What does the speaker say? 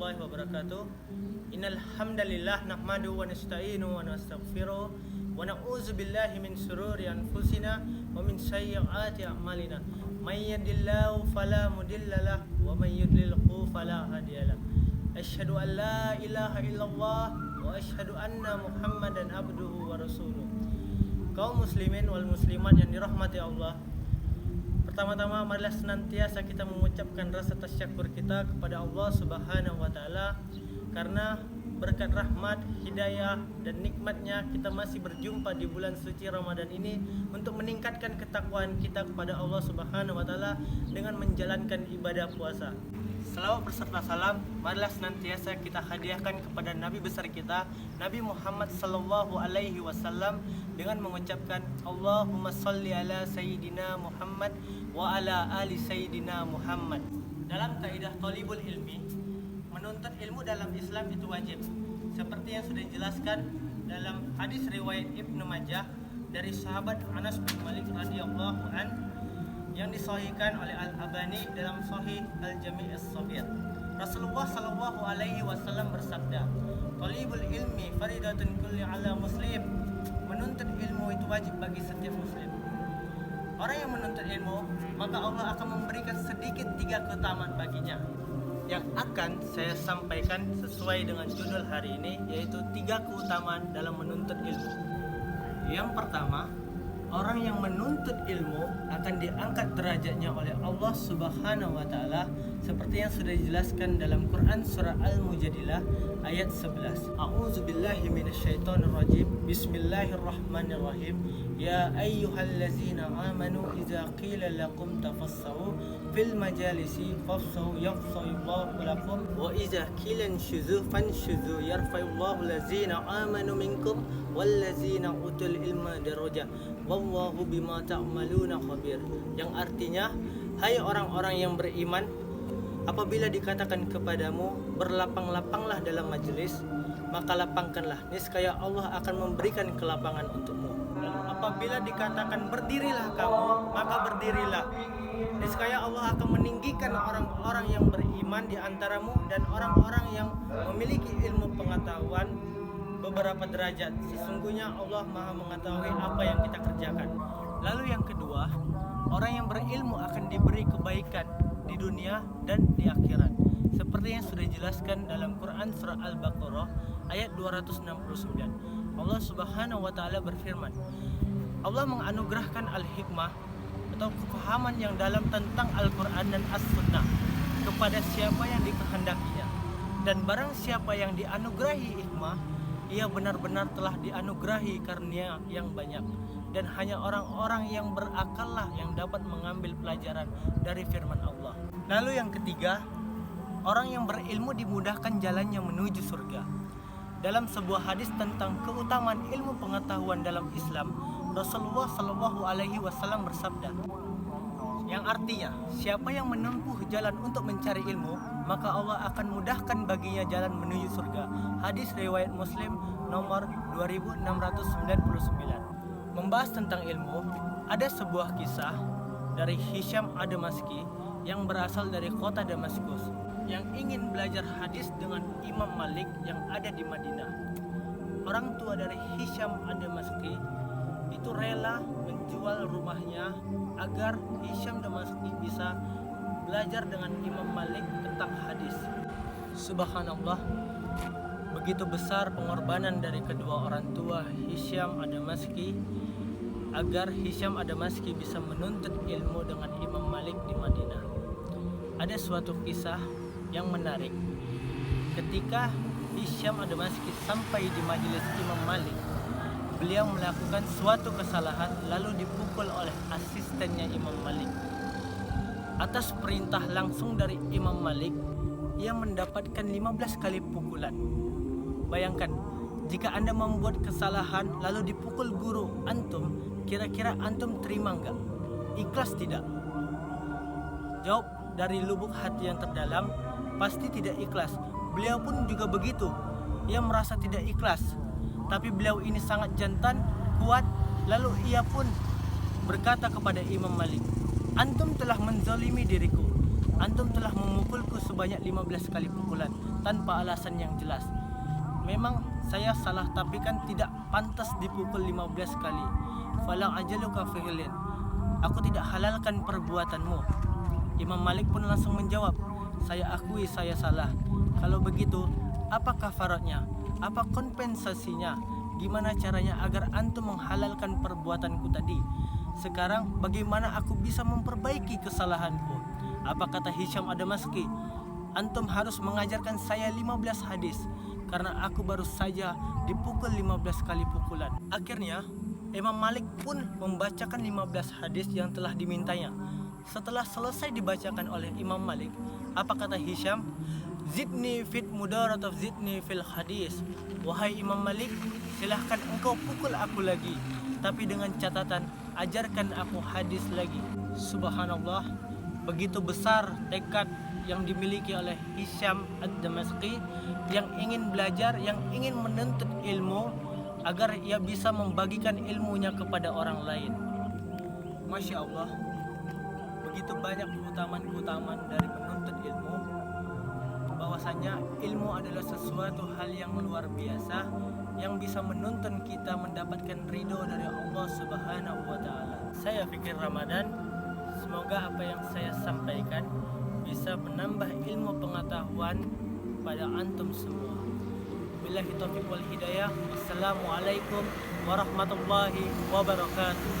warahmatullahi wabarakatuh. Innal hamdalillah nahmaduhu wa nasta'inuhu wa nastaghfiruh wa na'udzu billahi min shururi anfusina wa min sayyiati a'malina. May yahdihillahu fala mudhillalah wa may yudlilhu fala hadiyalah. Asyhadu an la ilaha illallah wa asyhadu anna Muhammadan abduhu wa rasuluh. Kaum muslimin wal muslimat yang dirahmati Allah, pertama-tama marilah senantiasa kita mengucapkan rasa tasyukur kita kepada Allah Subhanahu wa taala karena berkat rahmat, hidayah dan nikmatnya kita masih berjumpa di bulan suci Ramadan ini untuk meningkatkan ketakwaan kita kepada Allah Subhanahu wa taala dengan menjalankan ibadah puasa. Selawat berserta salam marilah senantiasa kita hadiahkan kepada Nabi besar kita, Nabi Muhammad sallallahu alaihi wasallam, dengan mengucapkan Allahumma sholli ala sayyidina Muhammad wa ala ali sayyidina Muhammad. Dalam kaidah thalibul ilmi, menuntut ilmu dalam Islam itu wajib, seperti yang sudah dijelaskan dalam hadis riwayat Ibnu Majah dari sahabat Anas bin Malik radhiyallahu an yang disahihkan oleh Al-Albani dalam Sahih Al-Jami' As-Shaghir. Rasulullah sallallahu alaihi wasallam bersabda, "Thalibul ilmi faridatun kulli ala muslim." Menuntut ilmu itu wajib bagi setiap muslim. Orang yang menuntut ilmu, maka Allah akan memberikan sedikit 3 keutamaan baginya, yang akan saya sampaikan sesuai dengan judul hari ini, yaitu 3 keutamaan dalam menuntut ilmu. Yang pertama, orang yang menuntut ilmu akan diangkat derajatnya oleh Allah Subhanahu wa taala seperti yang sudah dijelaskan dalam Quran surah Al-Mujadilah ayat 11. A'udzubillahi minasyaitonirrajim. Bismillahirrahmanirrahim. Ya ayyuhallazina amanu idza qila lakum tafassahu fil majalisi fafsahu yafsahullahu lakum wa idza qila inshuzu fanshuzu yarfa'ullahu allazina amanu minkum wallazina utul ilma darajah wallahu bima ta'maluna khabir. Yang artinya, hai orang-orang yang beriman, apabila dikatakan kepadamu berlapang-lapanglah dalam majelis, maka lapangkanlah, niscaya Allah akan memberikan kelapangan untukmu. Dan apabila dikatakan berdirilah kamu, maka berdirilah, niscaya Allah akan meninggikan orang-orang yang beriman di antaramu dan orang-orang yang memiliki ilmu pengetahuan beberapa derajat. Sesungguhnya Allah Maha mengetahui apa yang kita kerjakan. Lalu yang kedua, orang yang berilmu akan diberi kebaikan di dunia dan di akhirat, seperti yang sudah dijelaskan dalam Quran surah Al-Baqarah ayat 269. Allah Subhanahu wa taala berfirman, Allah menganugerahkan al-hikmah atau kefahaman yang dalam tentang Al-Quran dan As-Sunnah kepada siapa yang dikehendakinya. Dan barang siapa yang dianugerahi hikmah, ia benar-benar telah dianugerahi karunia yang banyak. Dan hanya orang-orang yang berakallah yang dapat mengambil pelajaran dari firman Allah. Lalu yang ketiga, orang yang berilmu dimudahkan jalannya menuju surga. Dalam sebuah hadis tentang keutamaan ilmu pengetahuan dalam Islam, Rasulullah Shallallahu Alaihi Wasallam bersabda, yang artinya, siapa yang menempuh jalan untuk mencari ilmu, maka Allah akan mudahkan baginya jalan menuju surga. Hadis riwayat Muslim nomor 2699. Membahas tentang ilmu, ada sebuah kisah dari Hisham ad-Damaski yang berasal dari kota Damaskus yang ingin belajar hadis dengan Imam Malik yang ada di Madinah. Orang tua dari Hisham ad-Damaski itu rela menjual rumahnya agar Hisham ad-Damaski bisa belajar dengan Imam Malik tentang hadis. Subhanallah, begitu besar pengorbanan dari kedua orang tua Hisham ad-Damaski agar Hisham ad-Damaski bisa menuntut ilmu dengan Imam Malik di Madinah. Ada suatu kisah yang menarik. Ketika Hisham ad-Damaski sampai di majelis Imam Malik, beliau melakukan suatu kesalahan lalu dipukul oleh asistennya Imam Malik. Atas perintah langsung dari Imam Malik, ia mendapatkan 15 kali pukulan. Bayangkan, jika Anda membuat kesalahan lalu dipukul guru antum, kira-kira antum terima enggak? Ikhlas tidak? Jawab dari lubuk hati yang terdalam, pasti tidak ikhlas. Beliau pun juga begitu. Ia merasa tidak ikhlas. Tapi beliau ini sangat jantan, kuat. Lalu ia pun berkata kepada Imam Malik, antum telah menzalimi diriku. Antum telah memukulku sebanyak 15 kali pukulan tanpa alasan yang jelas. Memang saya salah, tapi kan tidak pantas dipukul 15 kali. Fala ajaluka fi'lin. Aku tidak halalkan perbuatanmu. Imam Malik pun langsung menjawab, saya akui saya salah. Kalau begitu, apa kafaratnya? Apa kompensasinya? Gimana caranya agar antum menghalalkan perbuatanku tadi? Sekarang bagaimana aku bisa memperbaiki kesalahanku? Apa kata Hisham Ad-Damaski? Antum harus mengajarkan saya 15 hadis, karena aku baru saja dipukul 15 kali pukulan. Akhirnya Imam Malik pun membacakan 15 hadis yang telah dimintanya. Setelah selesai dibacakan oleh Imam Malik, apa kata Hisham? Zidni fit mudarat of zidni fil hadis. Wahai Imam Malik, silahkan engkau pukul aku lagi, tapi dengan catatan ajarkan aku hadis lagi. Subhanallah, begitu besar tekad yang dimiliki oleh Hisham Ad-Damaski yang ingin belajar, yang ingin menuntut ilmu agar ia bisa membagikan ilmunya kepada orang lain. Masya Allah, begitu banyak keutamaan-keutamaan dari menuntut ilmu, bahwasanya ilmu adalah sesuatu hal yang luar biasa yang bisa menuntun kita mendapatkan ridho dari Allah Subhanahu wa Ta'ala. Saya Fikri Ramadan, semoga apa yang saya sampaikan bisa menambah ilmu pengetahuan pada antum semua. Billahi taufiq wal hidayah. Wassalamualaikum warahmatullahi wabarakatuh.